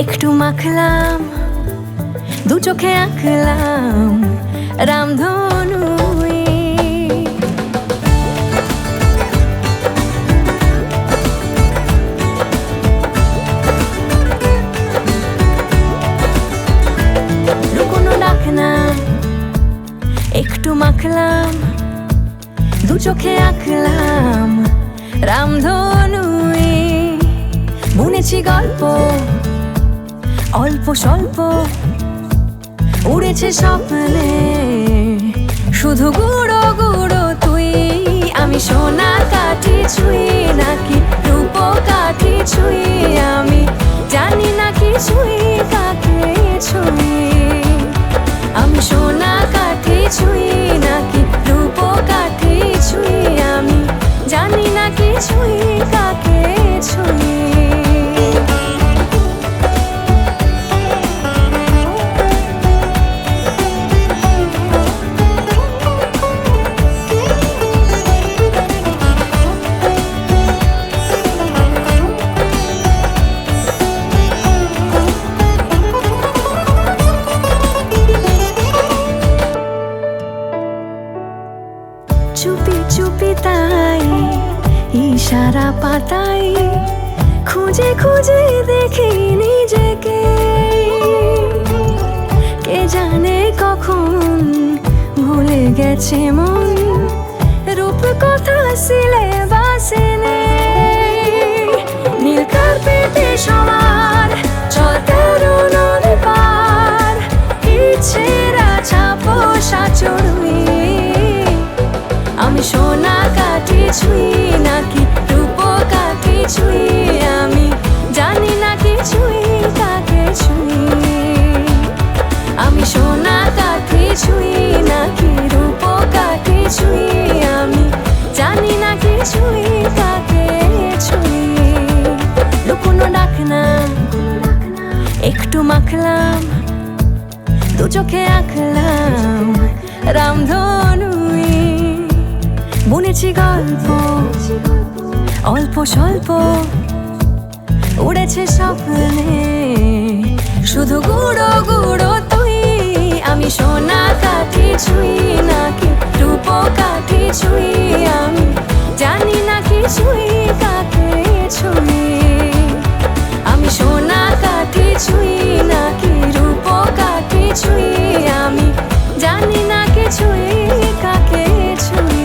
একটু মাখলাম, দু চোখে আঁকলাম রামধনু। লুকোনো ডাক না, একটু মাখলাম, দু চোখে আঁকলাম রামধনু। বুনেছি গল্প অল্প স্বল্প, উড়েছে স্বপ্নে শুধু গুঁড়ো গুঁড়ো তুই। আমি সোনা কাঠি ছুঁই নাকি রূপ কাঠি ছুঁই, আমি জানি না কিছুই কাকে ছুঁই। আমি সোনা কাঠি ছুঁই নাকি রূপ কাঠি ছুঁই, আমি জানি না কিছুই কাকে ছুঁই। চুপি চুপি তাই ইশারা পাতাই, খুঁজে খুঁজে দেখি নিজেকে। কে জানে কখন ভুলে গেছে মন, রূপ কথা সিলেবাসে নেই। নীল কার্পেটে সবার চল তেরো নদী পার, ইচ্ছেরা ছাপো সাচড়ুই। আমি সোনা কাঠি ছুঁই নাকি রূপ কাঠি ছুঁই, আমি জানি না কিছুই কাকে ছুঁই। আমি সোনা কাঠি ছুঁই নাকি রূপ কাঠি ছুঁই, আমি জানি না কিছুই কাকে ছুঁই। লুকোনো ডাক না, একটু মাখলাম, দু চোখে আঁকলাম রামধনু। বুনেছি গল্প অল্প স্বল্প, উড়েছে স্বপ্নে শুধু গুঁড়ো গুঁড়ো তুই। আমি সোনা কাঠি ছুঁই নাকি রূপ কাঠি ছুঁই, আমি জানি না কিছুই কাকে ছুঁই। আমি সোনা কাঠি ছুঁই নাকি রূপ কাঠি ছুঁই, আমি জানি না কিছুই কাকে ছুঁই।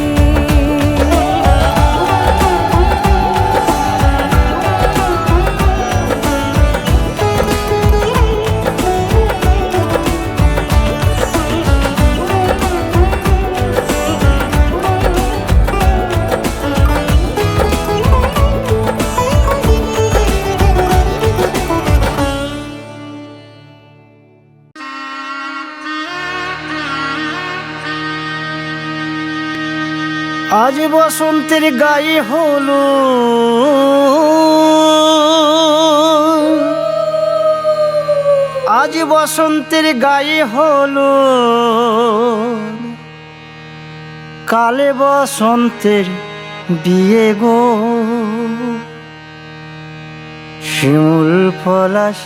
আজ বসন্তের গায়ে হলো, আজ বসন্তের গায়ে হলো, কালে বসন্তের বিয়ে গো। শিমুল পলাশ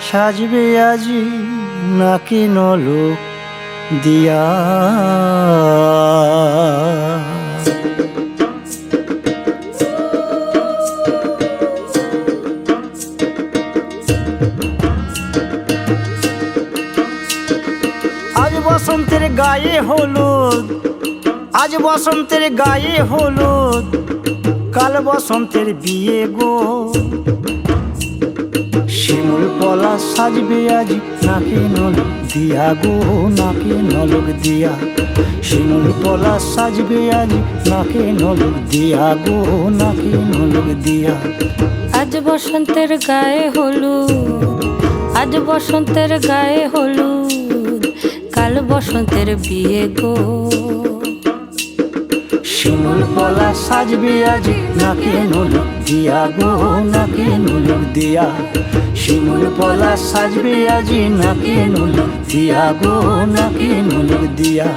সাজবে আজি নাকি নলক দিয়া। আজ বসন্তের গায়ে হলুদ, আজ বসন্তের গায়ে হলুদ, কাল বসন্তের বিয়ে গো। শিমুল পলাশ সাজবে আজি নাকি নলক দিয়া গো, নাকি নলক দিয়া। শিমুল পলাশ সাজবে আজি নাকি নলক দিয়া গো, নাকি নলক দিয়া। আজ বসন্তের গায়ে হলুদ, আজ বসন্তের গায়ে হলুদ, কাল বসন্তের বিয়ে গো। শিমুল পলাশ সাজবে আজি নাকি নলক দিয়া গো, নাকি নলক দিয়া। শিমুল পলাশ সাজবে আজি নাকি নলক দিয়া গো, নাকি নলক দিয়া।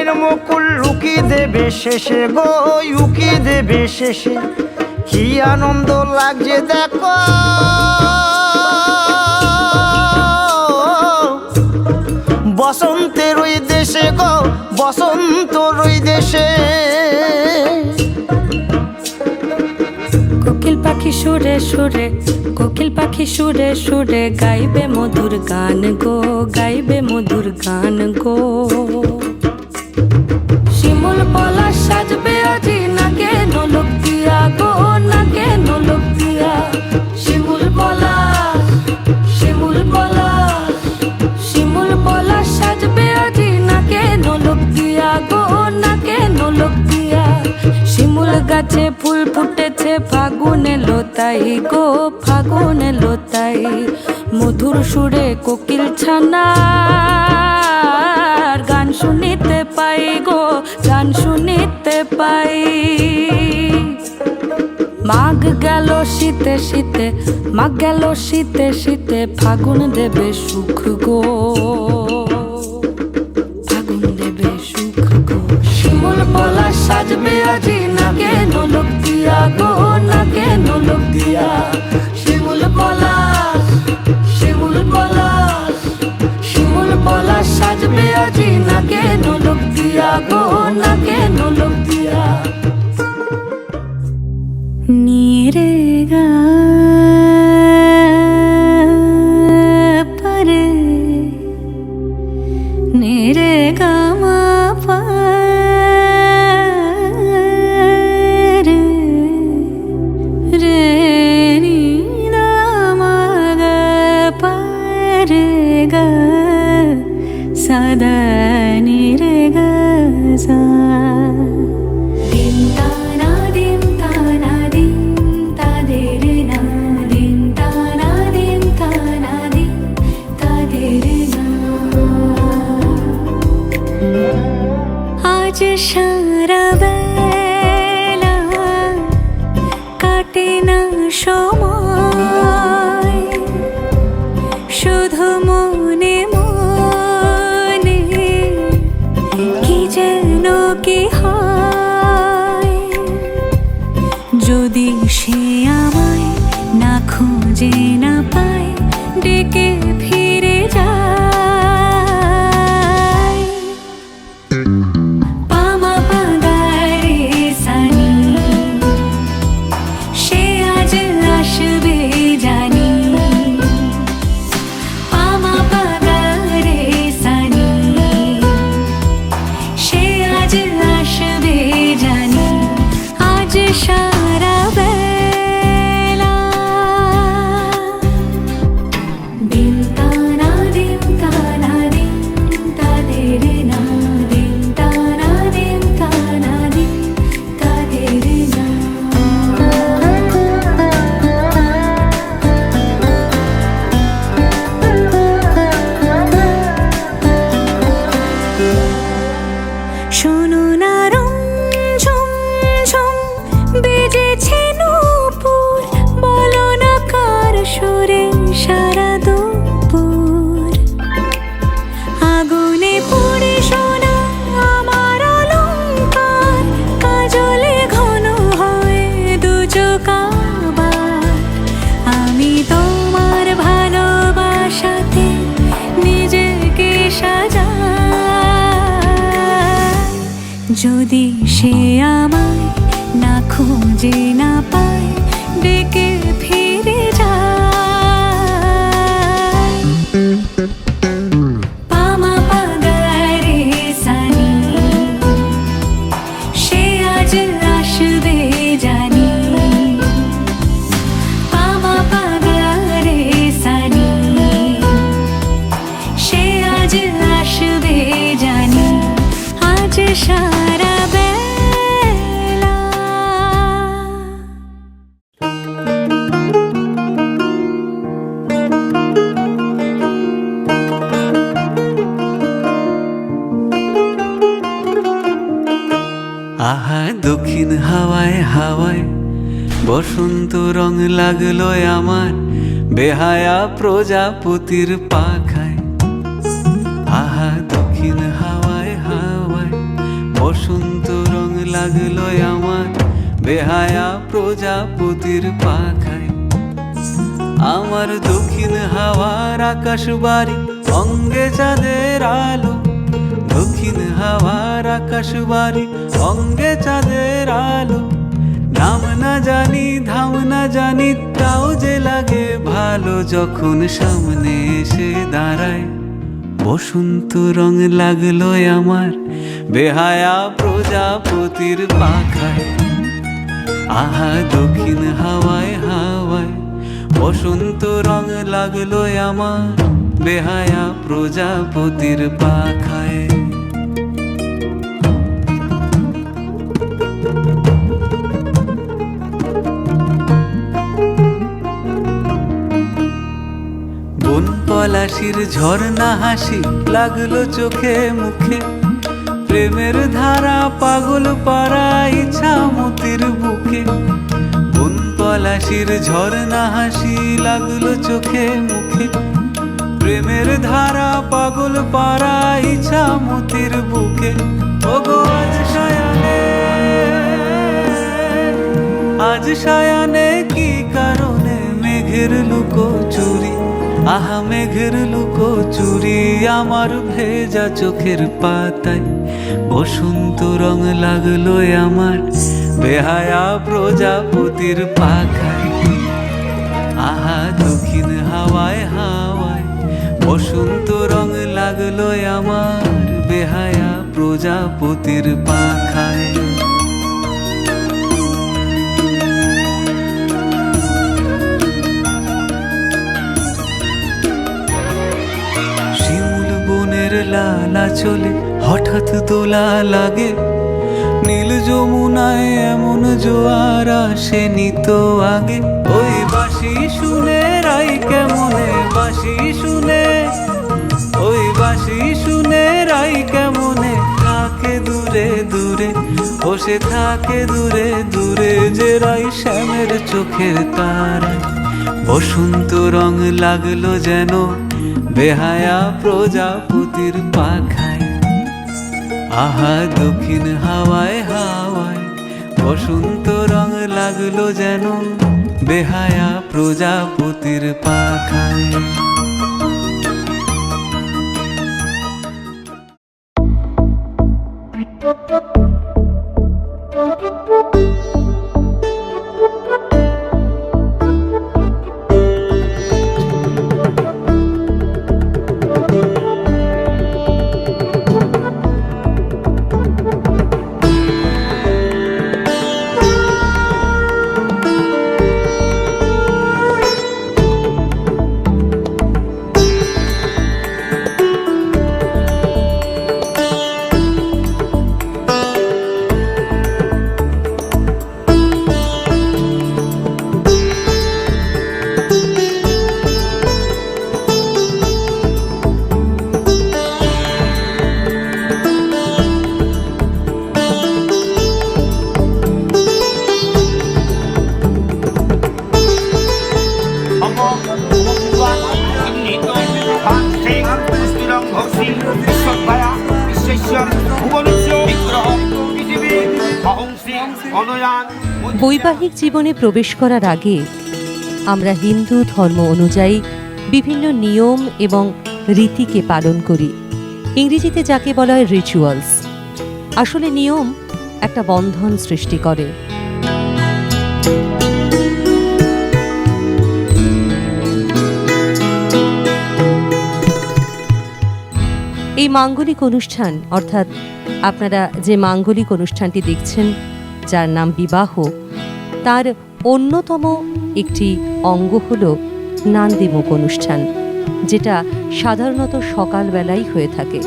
মনের মুকুল লুকি দেবে শেষে গো, উকি দেবে শেষে। কি আনন্দ লাগছে দেখো, বসন্তের ওই দেশে গো, বসন্তর ওই দেশে। কোকিল পাখি সুরে সুরে, কোকিল পাখি সুরে সুরে গাইবে মধুর গান গো, গাইবে মধুর গান গো। শিমুল পলাশ সাজবে আজি নাকে নোলক দিয়া গো, নাকে নোলক দিয়া। শিমুল পলাশ, শিমুল পলাশ, শিমুল পলাশ সাজবে আজি নাকে নোলক দিয়া গো, নাকে নোলক দিয়া। শিমুল গাছে ফুল ফুটেছে ফাগুন এলো তাই গো, ফাগুন এলো তাই। মধুর সুরে কোকিল ছানার গান শুনিতে পাই গো, গান শুনিতে পাই। মাঘ গেল শীতে শীতে, মাঘ গেল শীতে শীতে, ফাগুন দেবে সুখ গো, ফাগুন দেবে সুখ গো। শিমুল পলাশ সাজবে আজি নাকে নোলক দিয়া গো, নাকে নোলক দিয়া। শিমুল পলাশ, শিমুল পলাশ, শিমুল পলাশ সাজবে আজি নাকে নোলক দিয়া গো, নাকে নোলক দিয়া। नीरे गा परे, नीरे गा मा परे, रे नी दा मा गा परे गा, सदा नीरे गा सा। आज সারা বেলা কাটে না সময়, শুধু মনে মনে কি যেন কি হয়। যদি সে আমায় না খুঁজে না পায়, ডেকে ফিরে যায়। পামা পাগারে সানি, সে আজ আসবে জানি। পামা পাগারে সানি, সে আজ আসবে জানি। আজ সারা বেলা দিন তানা, দিন তানা, দিন তাদের না, দিন তানা, দিন তানা, দিন তাদের না। শোনো না রং ঝুম ঝুম বেজেছে নূপুর, বলো না কার সুরে সারা দুপুর। আগুনে পুড়ে সোনা আমার অলংকার, কাজলে ঘন হয় দু চোখ আবার। আমি তোমার ভালোবাসাতে নিজেকে সাজাই। যদি সে আমায় না খুঁজে না পায়, ডেকে ফিরে যায়। পামা পাগারে সানি, সে আজ আসবে জানি। পামা পাগারে সানি, সে আজ আসবে জানি। আজ সারা বেলা আহা দক্ষিণ হাওয়ায় হাওয়ায় বসন্ত রং লাগলো আমার, বেহায়া প্রজাপতির পাখায়। আহা দক্ষিণ হাওয়ায় হাওয়ায় লাগলো আমার বেহায়া প্রজাপতির পাখায়। আমার দক্ষিণ হাওয়ার আকাশ বাড়ি অঙ্গে চাঁদের আলো, দক্ষিণ হাওয়ার আকাশ বাড়ি অঙ্গে চাঁদের আলো। নাম না জানি ধাম না জানি তাও যে লাগে ভালো, যখন সামনে এসে দাঁড়ায় বসন্ত রং লাগলো আমার বেহায়া প্রজাপতির পাখায়। আহা দক্ষিণ হাওয়ায় হাওয়ায় বসন্ত রং লাগলো আমার বেহায়া প্রজাপতির পাখায়। বন পলাশির ঝর্ণা হাসি লাগলো চোখে মুখে, প্রেমের ধারা পাগল পাড়া ইছামতির বুকে। বন পলাশির ঝর্ণা হাসি লাগলো চোখে মুখে, প্রেমের ধারা পাগল পাড়া ইছামতির বুকে। ওগো আজ সায়ানে কি কারণে মেঘের লুকো চুরি, আহা মেঘের লুকো চুরি আমার ভেজা চোখের পাতায়। বসন্ত রং লাগলো আমার বেহায়া প্রজাপতির পাখায়। আহা দক্ষিণ হাওয়ায় হাওয়ায় বসন্ত রং লাগলো আমার বেহায়া প্রজাপতির পাখায়। লালা চলে হঠাৎ দোলা লাগে, নীল যমুনায় এমন জোয়ার আসেনি তো আগে। ওই বাঁশি শুনে রাই কেমনে বাঁশি শুনে, ওই বাঁশি শুনে রাই কেমনে থাকে দূরে দূরে, বসে থাকে দূরে দূরে যে রাই শ্যামের চোখের তারায়। বসন্ত রং লাগলো যেন বেহায়া প্রজাপতির পাখায়। আহা দক্ষিণ হাওয়ায় হাওয়ায় বসন্ত রং লাগলো যেন বেহায়া প্রজাপতির পাখায়। বৈবাহিক জীবনে প্রবেশ করার আগে আমরা হিন্দু ধর্ম অনুযায়ী বিভিন্ন নিয়ম এবং রীতিকে পালন করি, ইংরেজিতে যাকে বলা হয় রিচুয়ালস। আসলে নিয়ম একটা বন্ধন সৃষ্টি করে। এই মাঙ্গলিক অনুষ্ঠান, অর্থাৎ আপনারা যে মাঙ্গলিক অনুষ্ঠানটি দেখছেন যার নাম বিবাহ, তার অন্যতম একটি অঙ্গ হল নান্দিমুখ অনুষ্ঠান, যেটা সাধারণত সকালবেলাই হয়ে থাকে।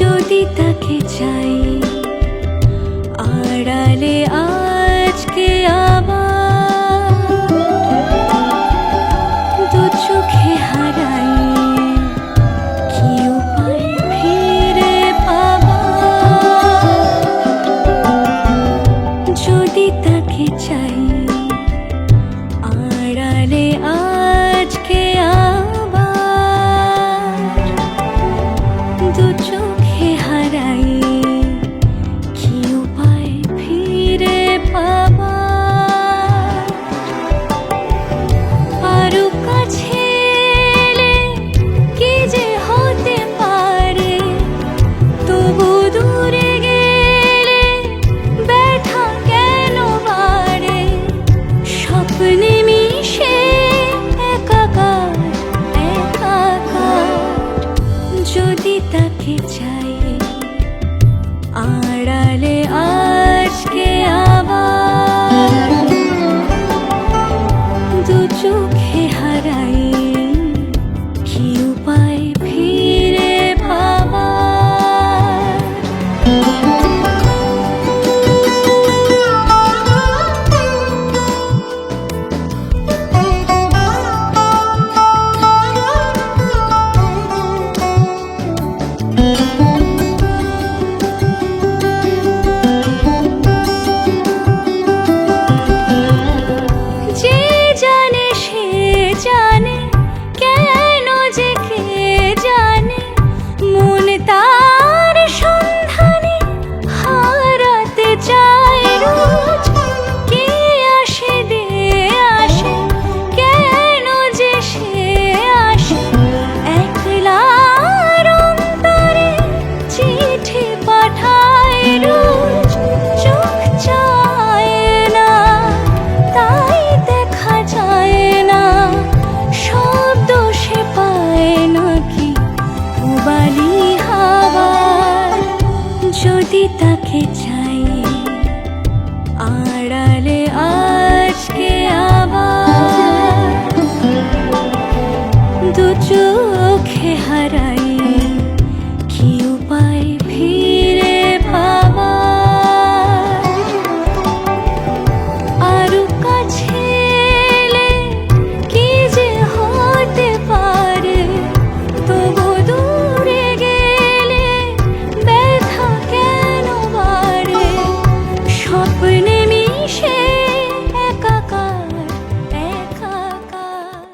যদি তাকে চাই আড়ালে আজকে আবার দু চোখে হারাই কি উপায় ফিরে পাবার যদি তাকে চাই আড়ালে আজকে আবার দু চোখে হারাই কি উপায় ফিরে পাবার আরো কাছে এলে কি যে হতে পারে তবু দূরে গেলে ব্যথা কেন বাড়ে স্বপ্নে মিশে একাকার একাকার যদি তাকে চাই আড়ালে আজকে আবার দু চোখে হারাই কি উপায় ফিরে পাবার যে জানে সে জানে কেন যে কে জানে মন তার সন্ধানে হারাতে চায় রোজ কে আসে দে আসে কেন যে সে আসে একলার অন্তরে চিঠি পাঠায় রোজ চোখ চায় না তাই দেখা যায় না শব্দ সে পায় নাকি উবালি হাওয়ার যদি তাকে চাই আড়ালে আজকে আবার দু চোখে হারাই কি উপায় ফিরে পাবার আরো কাছে এলে কি যে হতে পারে তবু দূরে গেলে ব্যথা কেন বাড়ে স্বপ্নে মিশে একাকার একাকার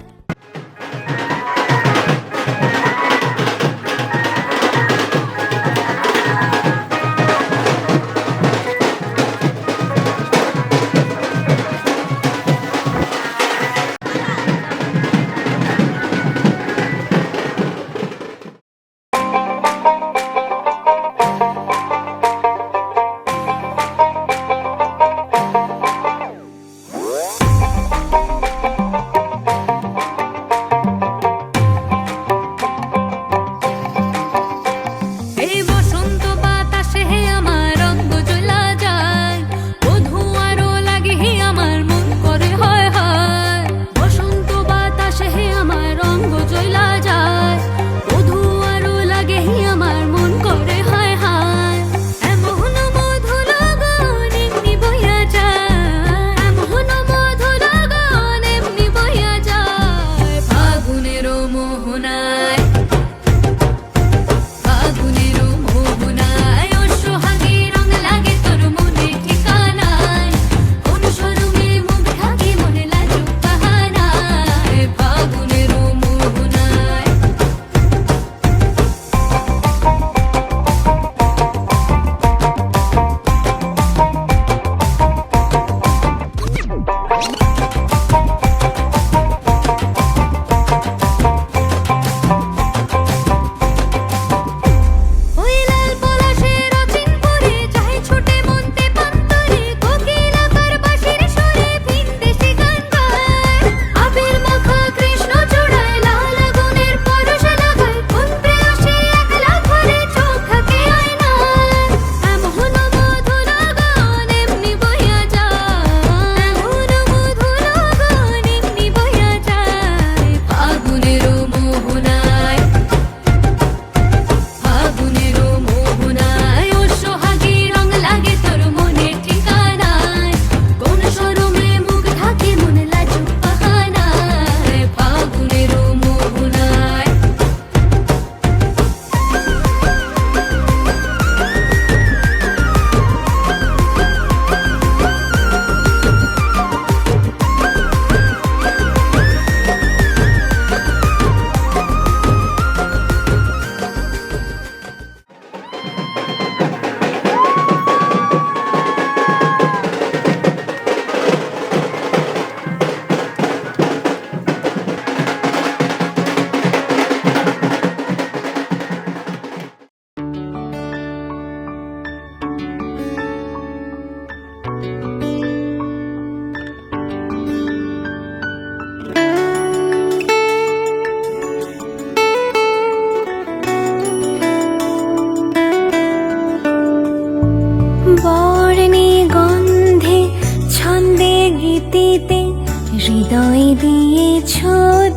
হৃদয় দিয়েছ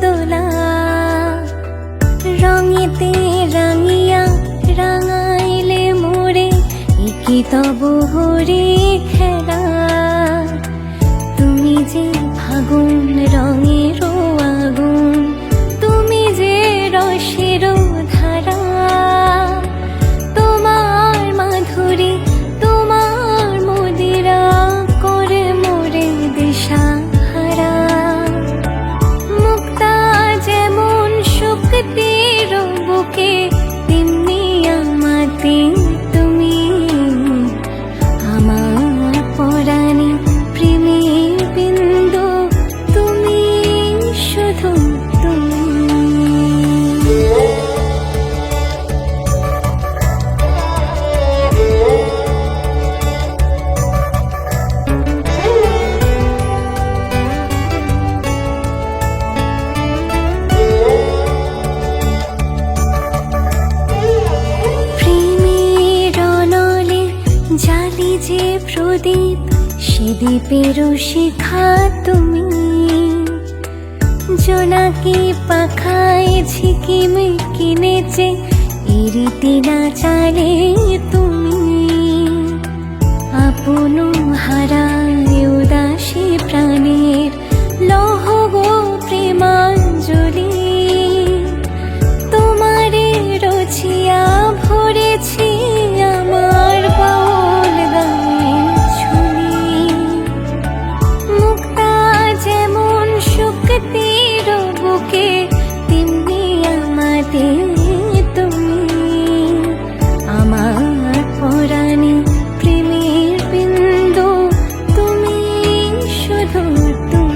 দোলা, রঙেতে রাঙিয়া রাঙাইলে মোরে, একি তব হরে খেলা। তুমি যে ফাগুন রঙের আগুন, তুমি যে রসের ধারা, তোমার মাধুরী তোমার মদিরা করে মোরে দিশাহারা। মুক্তা যেমন শক্তির বুকে, তেমনি আমাতে তুমি, আমার পরাণে প্রেমের বিন্দু, তুমি শুধু তুমি। প্রেমের অনলে জালি যে প্রদীপ, সে দ্বীপের শিখা তুমি। জোনাকি পাখায় ঝিকিমিকি নেচে, এরিতে না চালে তুমি। আপন হারায় উদাসী প্রাণের লহ গো প্রেমাঞ্জলি। তোমারে রচিয়া ভরেছি আমার বাউল গানের ঝুলি। মুক্তা যেমন শক্তির বুকে, তেমনি আমাতে তুমি, আমার পরাণে প্রেমের বিন্দু, তুমি শুধু তুমি।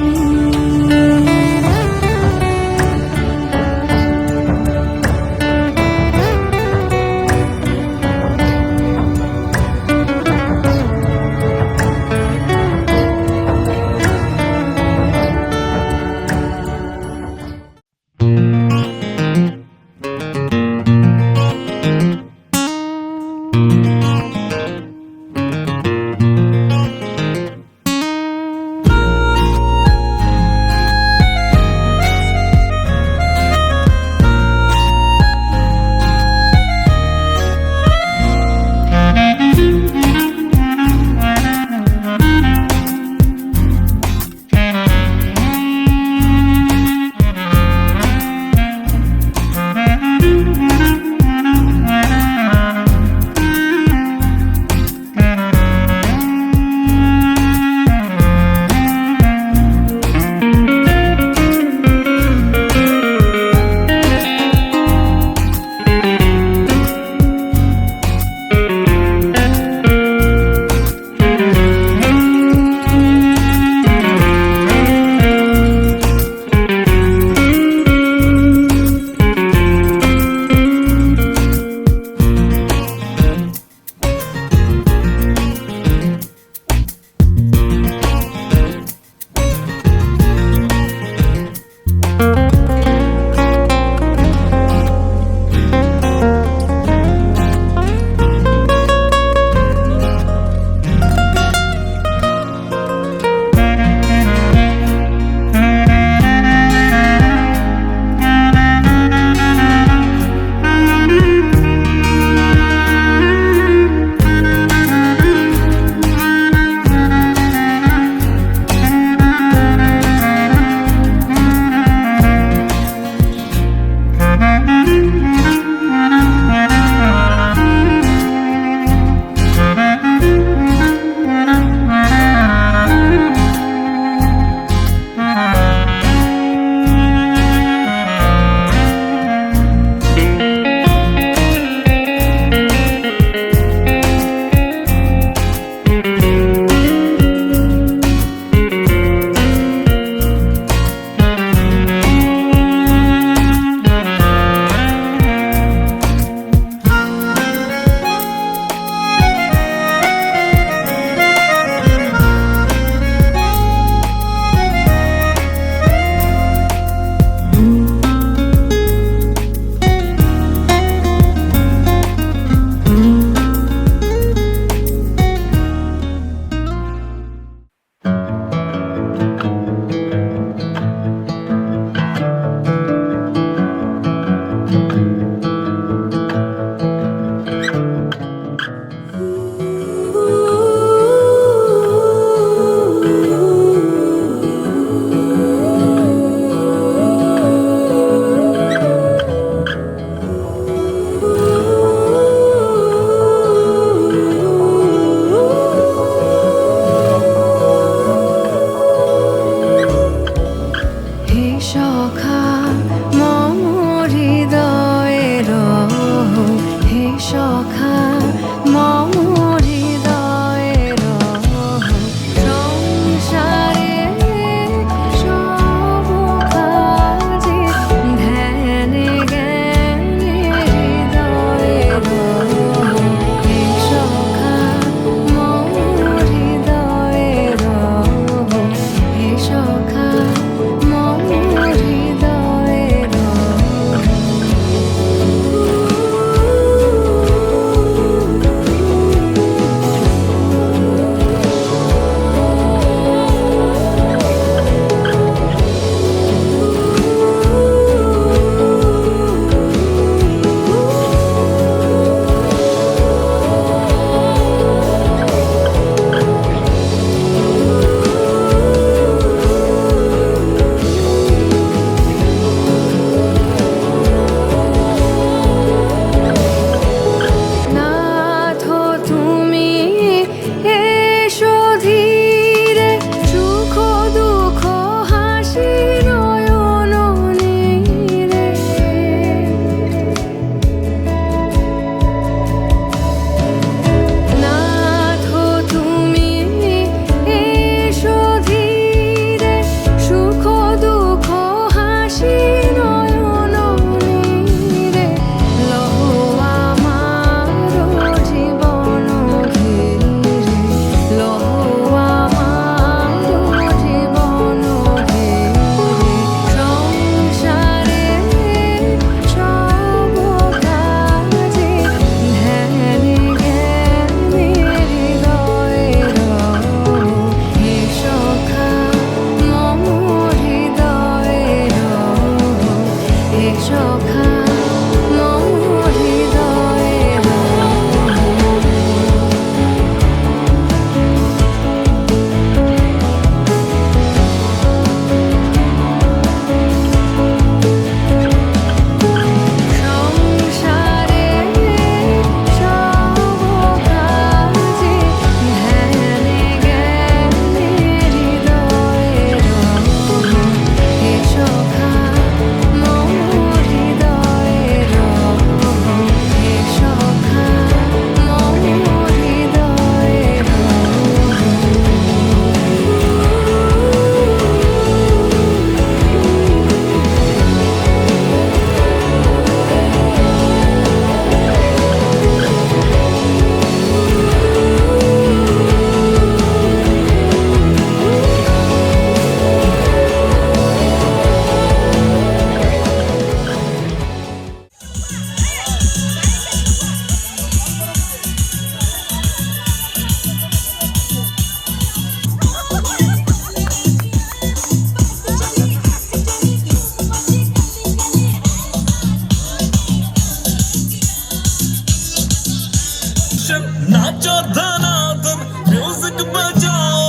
टेंशन नाचो धनाधन म्यूजिक बजाओ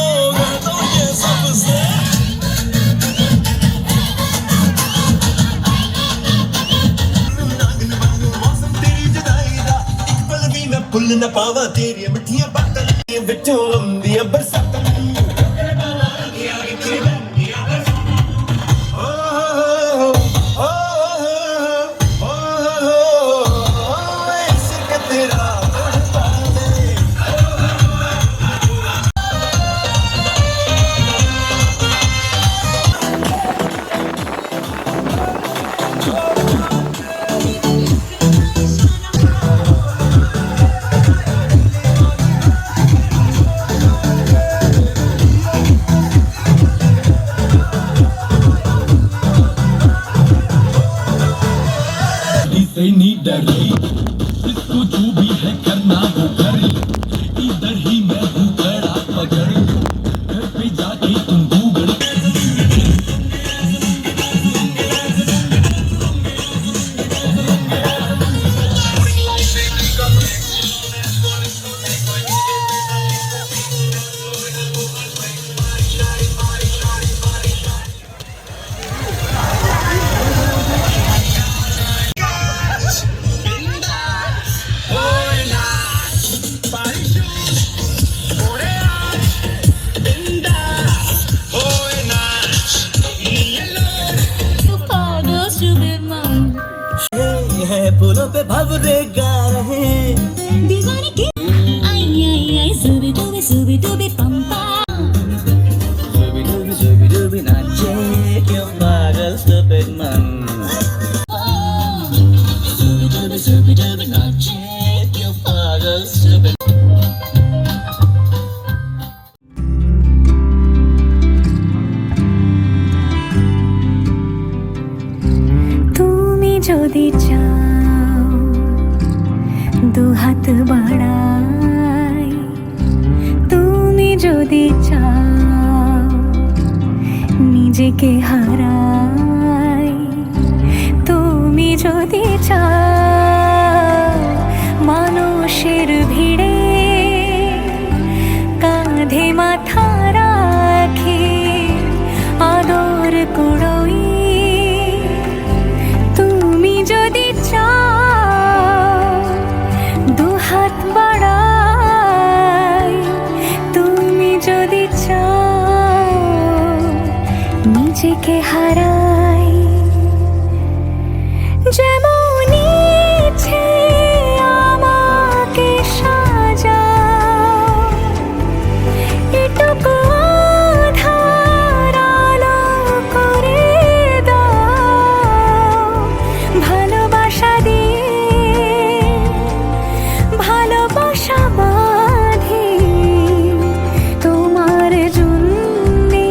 तो ये सबसे मौसम तेरी जुदाई दा एक पल भी मैं भुल ना पावा तेरी मिठियां बातां विचों आंदियां बरसातां से नहीं डरी इसको जो भी है करना वो करे इधर ही मैं हूँ कड़ा पकड़ घर पे जाके तुम गूगल फूलों पे भंवरे गा रहे दीवाने के आई आई आई सुबह डूबे पंपा डूबी डूबी नाचे क्यों पागल stupid man डूबी डूबी नाचे क्यों पागल stupid তুমি যদি চাও দু হাত বাড়াই তুমি যদি চাও নিজেকে হারাই তুমি যদি চাও মানুষের ভিড়ে কাঁধে মাথা রাখি আদর কুড়োই তুমি যদি চাও দু হাত বাড়াই তুমি যদি চাও নিজেকে হারাই যেমন ইচ্ছে আমাকে সাজাও এটুকু আধার আলো করে দাও ভালোবাসা দিয়ে ভালোবাসা বাঁধি তোমার জন্যে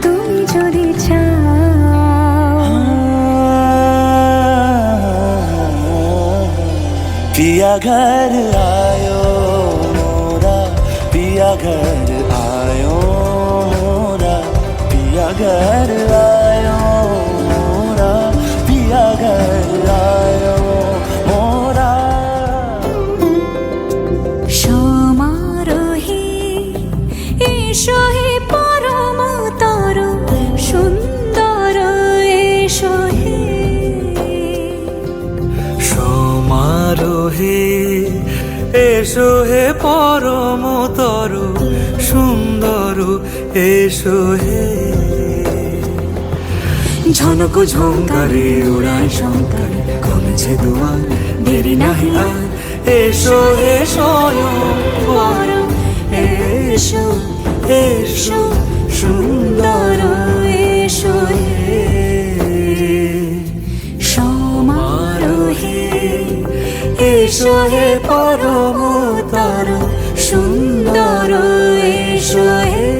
তুমি যদি চাও पिया घर आयो मोरा पिया घर आयो मोरा पिया घर आयो मोरा पिया घर आयो मोरा সমারোহে এসো হে পরম তর সুন্দর এসো হে সমারোহে এসো হে পরমতর সুন্দর এসো হে ঝনক ঝঙ্কারে উড়ায় শঙ্কারে কমেছে দুয়ার দেরি নাহি আর এসো হে স্বয়ং বর এসো এসো সুন্দর এসো হে সমারোহে এসো হে পরমতর সুন্দর এসো হে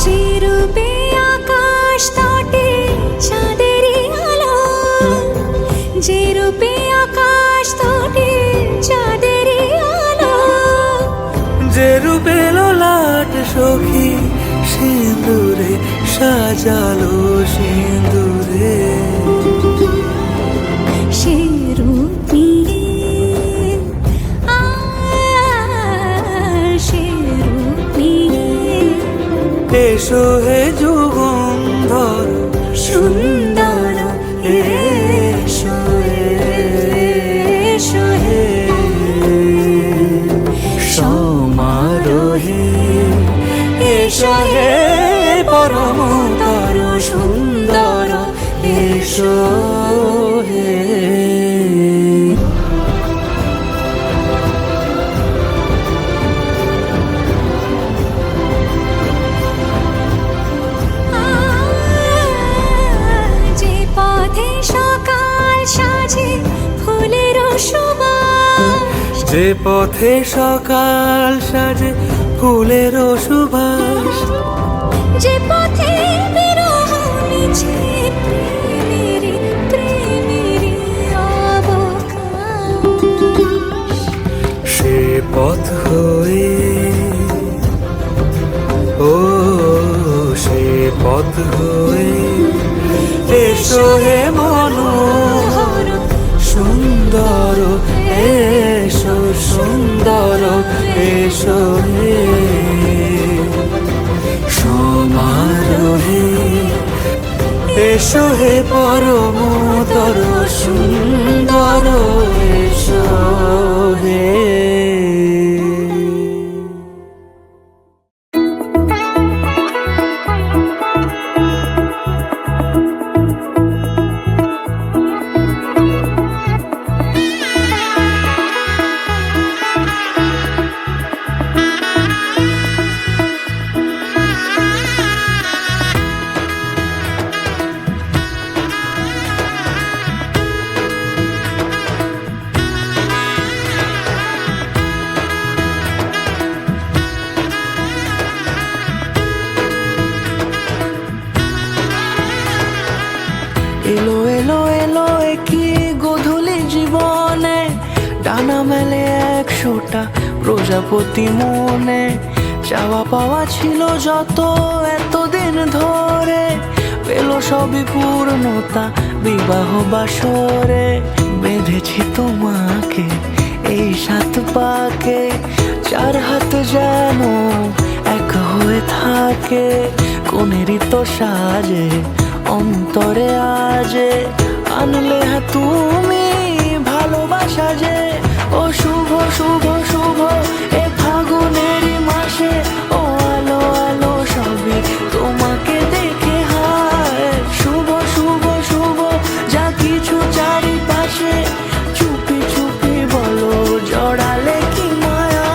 যে রূপে আকাশ তটে চাঁদেরই আলো যে রূপে আকাশ তটে চাঁদেরই আলো যে রূপে লোলাট সখী সিঁদুরে সাজালো সিঁদুরে সে রূপ নিয়ে সে রূপ নিয়ে এসো হে যুগন্ধর সুন্দর এসো এসো হে সমারোহে এসো হে পরমতর সুন্দর এসো হে যে পথে সকাল সাজে ফুলের সুবাস যে পথে সকাল সাজে ফুলের সুবাস যে পথে বিরহ মিছে প্রেমেরই প্রেমেরই অবকাশ সে পথ হয়ে ও সে পথ হয়ে এসো হে মনোহর সুন্দর এসো সুন্দর এসো হে সমারোহে এসো হে পরমতর সুন্দর এসো হে এলো এলো এলো কি গোধূলি জীবনে ডানা মেলে 100টা প্রজাপতি মনে চাওয়া পাওয়া ছিল যত এতদিন ধরে পেল সবই পূর্ণতা বিবাহ বাসরে বেঁধেছি তোমাকে এই 7 পাকে 4 হাত যেন এক হয়ে থাকে কোনেরই তো সাজে অন্তরে আজে আনলে তুমি ভালোবাসা যে ও শুভ শুভ শুভ এ ফাগুনেরই মাসে ও আলো আলো সবই তোমাকে দেখে হায় শুভ শুভ শুভ যা কিছু চারিপাশে চুপি চুপি বলো জড়ালে কি মায়া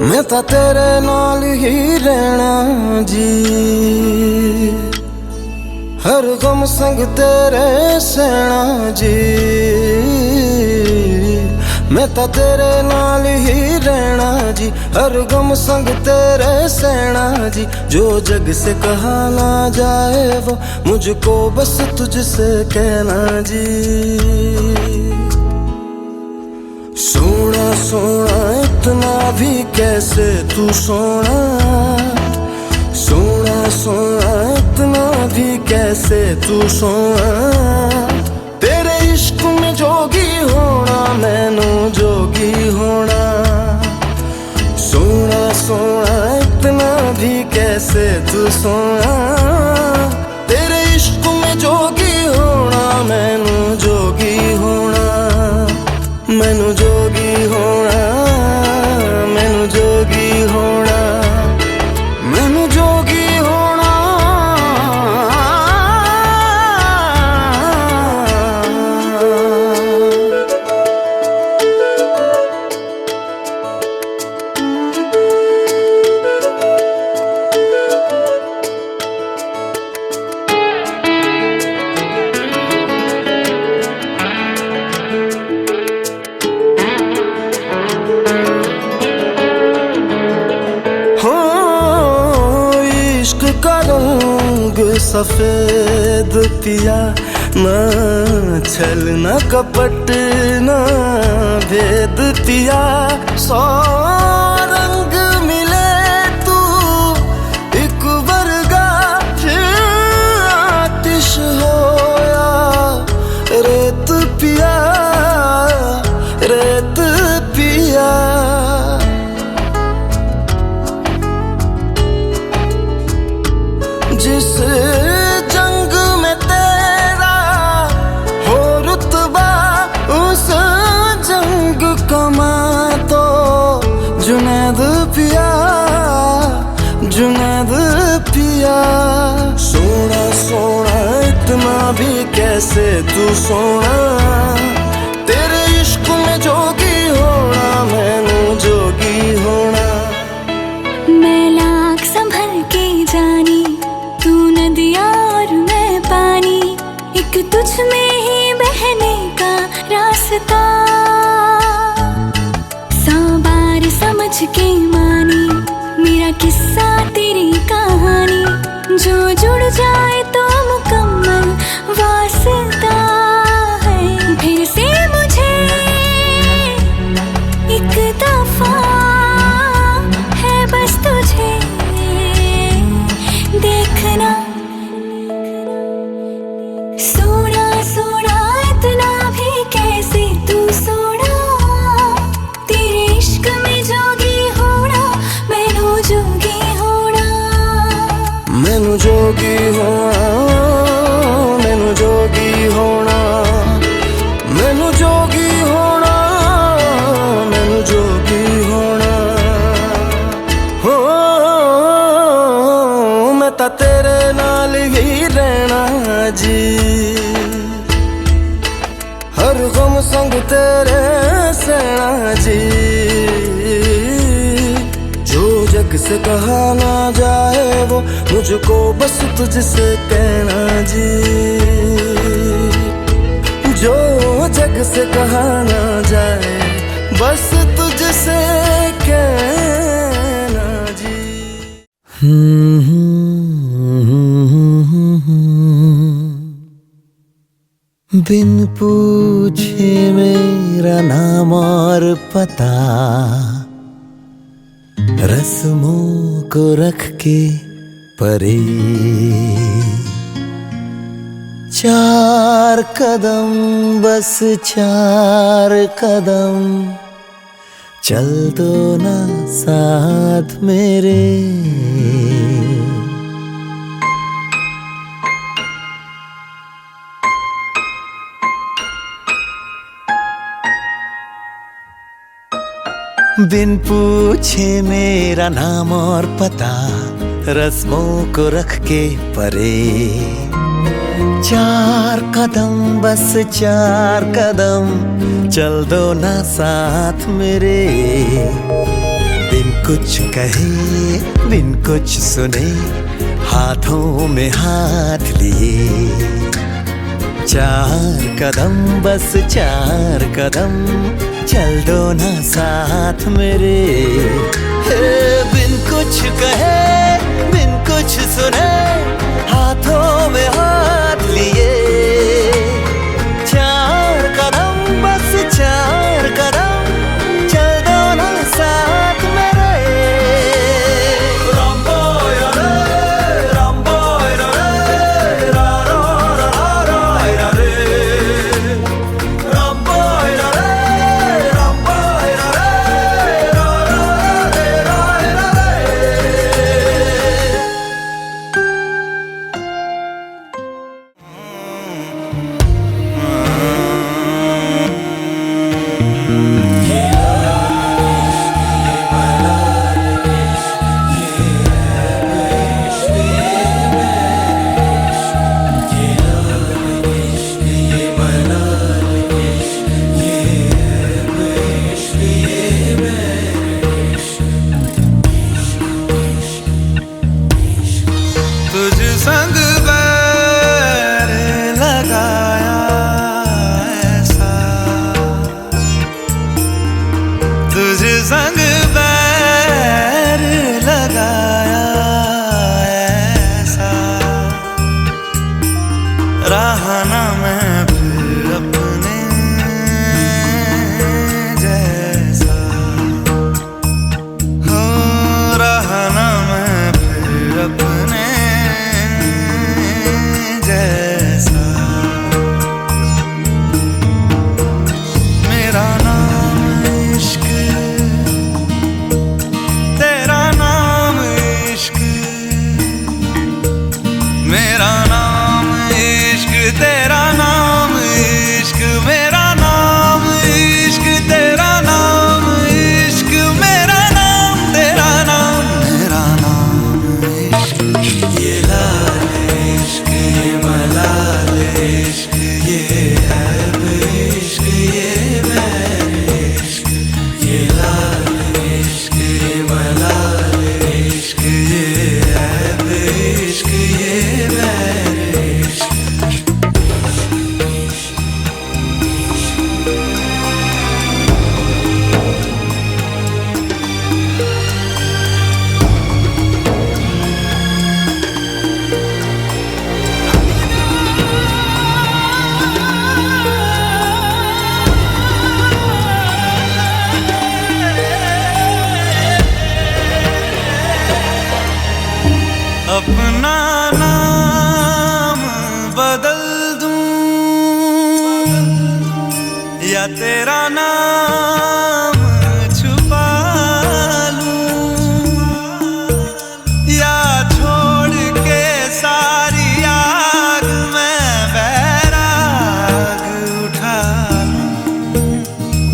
मैं तो तेरे नाल ही रहना जी हर गम संग तेरे सहना जी मैं तो तेरे नाल ही रहना जी हर गम संग तेरे सहना जी जो जग से कहा ना जाए वो मुझको बस तुझसे कहना जी सोना सोना इतना भी कैसे तू सोना सोना सोना इतना भी कैसे तू सोना तेरे इश्क में जोगी होना मैनू जोगी होना सोना सोना इतना भी कैसे तू सोना तेरे इश्क में जोगी होना मैनू जोगी सफेद पिया, ना छल ना कपट ना भेद पिया। सौ रंग मिले तू एक वर्गा, फिर आतिश होया रेत पिया, रेत पिया। जिस जंग में तेरा हो रुतबा, उस जंग कमा तो जुनैद पिया, जुनैद पिया। सोना सोना इतना भी कैसे तू सोना, तेरे इश्क में जोगी होना, मैनू जोगी होना। मैं लाख संभल के जानी, तू नदिया और मैं पानी, एक तुझ में ही बहने का रास्ता। 100 बार समझ के मानी मेरा किस्सा तेरी कहानी, जो जुड़ जाए तो मुकम्मल वास्ता है। फिर से मुझे एक दफा है बस तुझे देखना। सोना सोना इतना भी कैसे तू सोना, तेरे इश्क में जोगी होना, मैनू जोगी होना। मैनू जोगी होना, मैनू जोगी होना, मैनू जोगी होना, मैनू जोगी होना। हो मैं तां तेरे नाल ही रहना जी, हर गम संग तेरे सहना जी। जो जग से कहा ना जाए वो मुझको बस तुझसे कहना जी, जो जग से कहा ना जाए बस तुझसे कहना जी। बिन पूछे मेरा नाम और पता, रस्मों को रख के परे। 4 कदम बस 4 कदम, चल दो ना साथ मेरे। बिन पूछे मेरा नाम और पता, रस्मों को रख के परे। 4 कदम बस 4 कदम, चल दो ना साथ मेरे। बिन कुछ कहे बिन कुछ सुने, हाथों में हाथ लिए। 4 कदम बस 4 कदम, चल दो ना साथ मेरे। हे बिन कुछ कहे बिन कुछ सुने, हाथों में हाथ लिए। 4 कदम बस 4 कदम, चल दो ना साथ मेरे। राम बोय रे, राम बोय रे, रा रा रा रा रा रे। राम बोय रे, राम बोय रे, रा रा रे रा रा रे। या तेरा नाम छुपा लूं, या छोड़ के सारी आग में बैराग उठा लूं।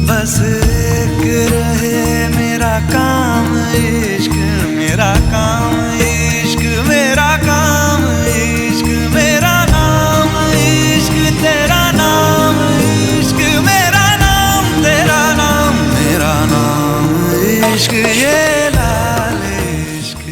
बस एक रहे मेरा काम इश्क, मेरा काम इश्क, मेरा काम इश्क, मेरा नाम इश्क, तेरा नाम इश्क, मेरा नाम तेरा नाम, मेरा नाम इश्क, ये लाल इश्क।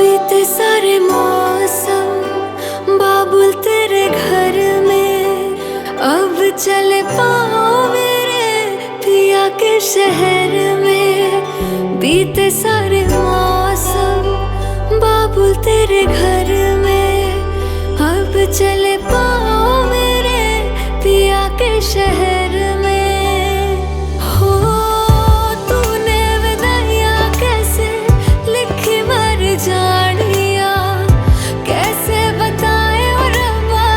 बीते सारे मौसम बाबुल तेरे घर में, अब चले पाओ मेरे पिया के शहर में। बीते सारे मौसम बाबुल तेरे घर में, अब चले पाओ मेरे पिया के शहर में। हो तूने विदाइयाँ कैसे लिखी मर जानिया, कैसे बताए ओ रब्बा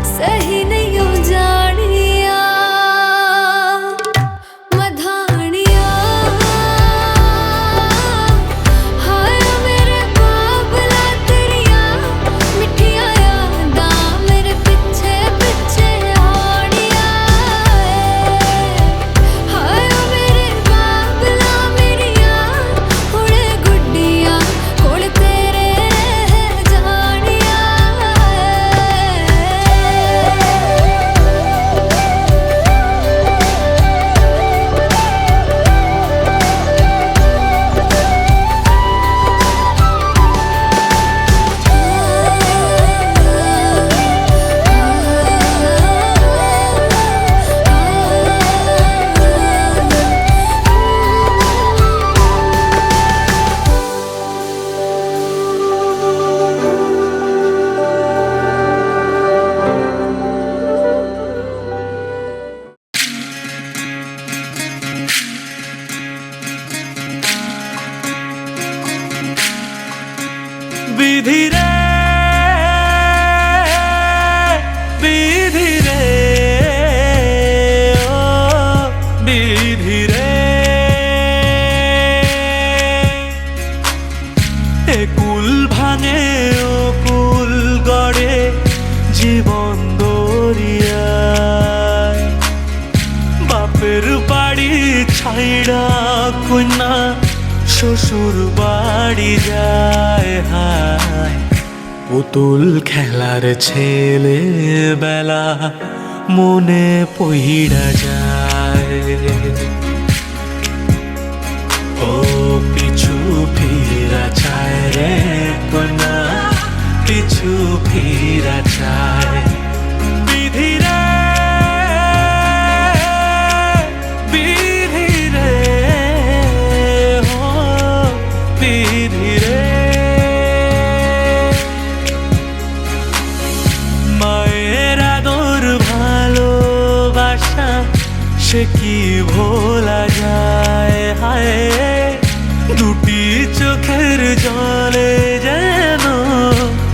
सही नहीं हो जानिया। मधानिया हाय मेरे बाबला तेरिया मिठिया यादां मेरे पिछे पिछे आनिया। हाय मेरे बाबला मेरिया हुणे गुड्डिया कोल तेरे रह जानिया। विधि रे विधि रे ओ विधि रे, ए कुल भाঙে ও কুল গড়ে জীবন দরিয়ায়। বাপের বাড়ি ছাইড়া কন্যা শ্বশুর বাড়ি যায় হায়। পুতুল খেলার ছেলে বেলা মনে পইড়া যায়। ও পিছু ফিরা চায় রে কন্যা, পিছু ফিরা চায়। বিধি রে বিধি রে ও বিধি রে, মায়ের আদর ভালোবাসা সে কি ভোলা যায় হায়। দুটি চোখের জলে যেন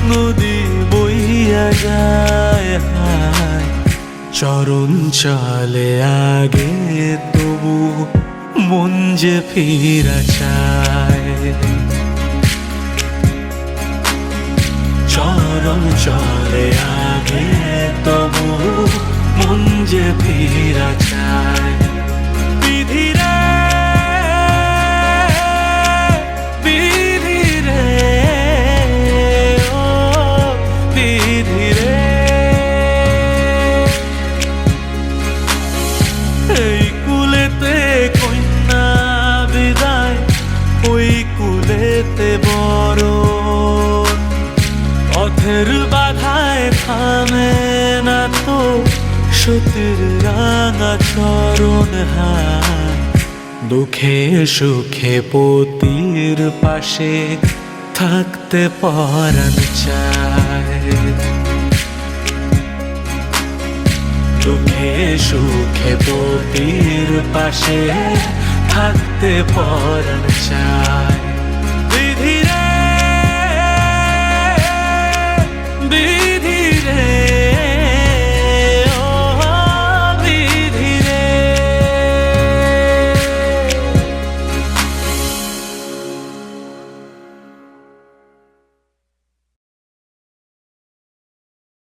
নদী বইয়া যায় হায়। চরণ চলে আগে তবু মন যে ফিরা চায়। চরণ চলে আগে তবু মন যে ফিরা চায়। বিধি রে বিধি রে ও বিধি রে, এই কুলেতে কন্যা বিদায়, ওই কুলেতে বরণ। পথের বাধায় থামে না তো সতীর রাঙা চরণ হায়। দুঃখে সুখে পতির পাশে থাকতে পরাণ চায়। দুঃখে সুখে পতির পাশে থাকতে পরাণ চায়।